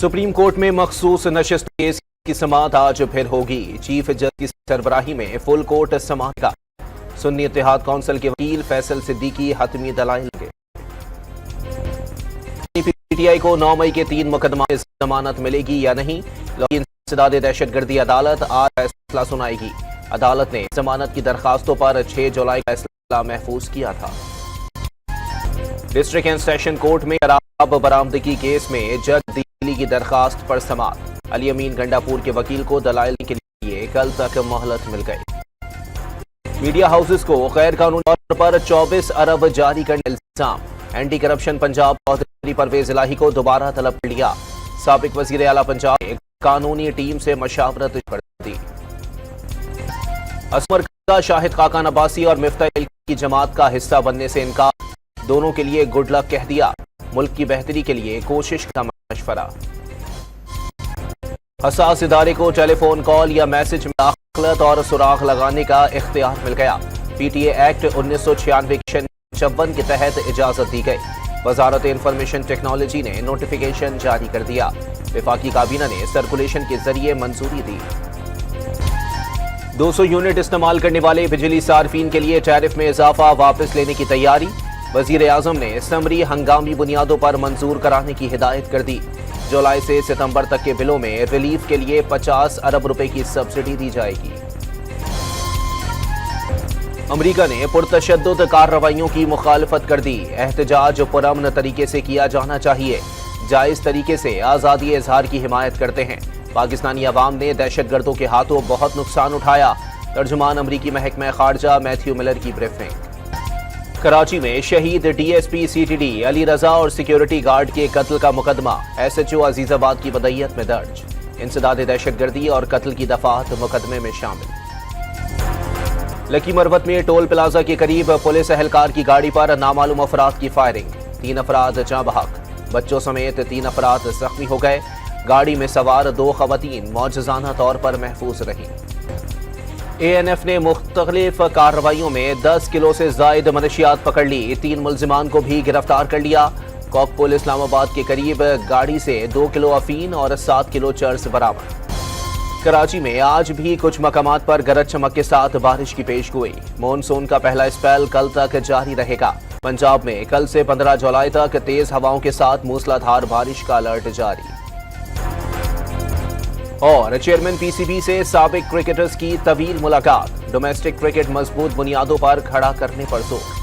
Supreme court में मखसूस नशिस्त case की समाअत आज फिर होगी। चीफ जज की सरबराही में फुल कोर्ट समाअत का सुन्नी इत्तेहाद कौंसिल के वकील फैसल सिद्दीकी हतमी दलाइल के। पीटीआई को 9 मई के 3 मुकदमा में जमानत मिलेगी या नहीं, इंसदाद दहशतगर्दी अदालत आज फैसला सुनाएगी। अदालत ने जमानत की दरखास्तों पर 6 जुलाई का फैसला महफूज किया था। डिस्ट्रिक्ट एंड सेशन कोर्ट में शराब बरामदगी केस में जज दिल्ली की दरखास्त पर समाअत। अली अमीन गंडापुर के वकील को दलाइल के लिए कल तक मोहलत मिल गई। मीडिया हाउसेस को गैर कानूनी तौर पर 24 अरब जारी करने का इल्जाम। एंटी करप्शन पंजाब चौधरी परवेज इलाही को दोबारा तलब कर लिया। साबिक वजीर आला पंजाब ने कानूनी टीम से मशावरत कर दी। असमर का शाहिद खाकान अब्बासी और मिफ्ताह की जमात का हिस्सा बनने से इनकार, दोनों के लिए गुड लक कह दिया। मुल्क की बेहतरी के लिए कोशिश का मशवरा। हसास इदारे को टेलीफोन कॉल या मैसेज में दाखिलत और सुराग लगाने का इख्तियार मिल गया। पीटीए एक्ट 1996 सेक्शन 56 के तहत इजाजत दी गई। वजारत इंफॉर्मेशन टेक्नोलॉजी ने नोटिफिकेशन जारी कर दिया। वफाकी काबीना ने सर्कुलेशन के जरिए मंजूरी दी। 200 यूनिट इस्तेमाल करने वाले बिजली सार्फिन के लिए टैरिफ में इजाफा वापस लेने की तैयारी। वजीर आजम ने समरी हंगामी बुनियादों पर मंजूर कराने की हिदायत कर दी। जुलाई से सितंबर तक के बिलों में रिलीफ के लिए 50 अरब रुपए की सब्सिडी दी जाएगी। अमरीका ने पुरतशद्दुद कार्रवाइयों की मुखालफत कर दी। एहतजाज पुरअमन तरीके से किया जाना चाहिए, जायज तरीके से आज़ादी इजहार की हिमायत करते हैं। पाकिस्तानी अवाम ने दहशतगर्दों के हाथों बहुत नुकसान उठाया। तर्जुमान अमरीकी महकमा खारजा मैथ्यू मिलर की ब्रीफिंग। कराची में शहीद डीएसपी सीटीडी अली रजा और सिक्योरिटी गार्ड के कत्ल का मुकदमा एसएचओ अजीजाबाद की बदयत में दर्ज। इंसदाद दहशतगर्दी और कत्ल की दफात मुकदमे में शामिल। लकी मरवत में टोल प्लाजा के करीब पुलिस एहलकार की गाड़ी पर नामालूम अफराद की फायरिंग। 3 अफराद जाँ बहक, बच्चों समेत 3 अफराद जख्मी हो गए। गाड़ी में सवार 2 खवातीन मौजज़ाना तौर पर महफूज रहीं। एएनएफ ने मुख्तलिफ कार्रवाइयों में 10 किलो से जायद मनशियात पकड़ ली। 3 मुल्जिमान को भी गिरफ्तार कर लिया। कॉकपुल इस्लामाबाद के करीब गाड़ी से 2 किलो अफीन और 7 किलो चर्स बरामद। कराची में आज भी कुछ मकामात पर गरज चमक के साथ बारिश की पेशगोई। मॉनसून का पहला स्पेल कल तक जारी रहेगा। पंजाब में कल से 15 जुलाई तक तेज हवाओं के साथ मूसलाधार बारिश का अलर्ट जारी। और चेयरमैन पीसीबी से साबिक क्रिकेटर्स की तवील मुलाकात। डोमेस्टिक क्रिकेट मजबूत बुनियादों पर खड़ा करने पर जोर।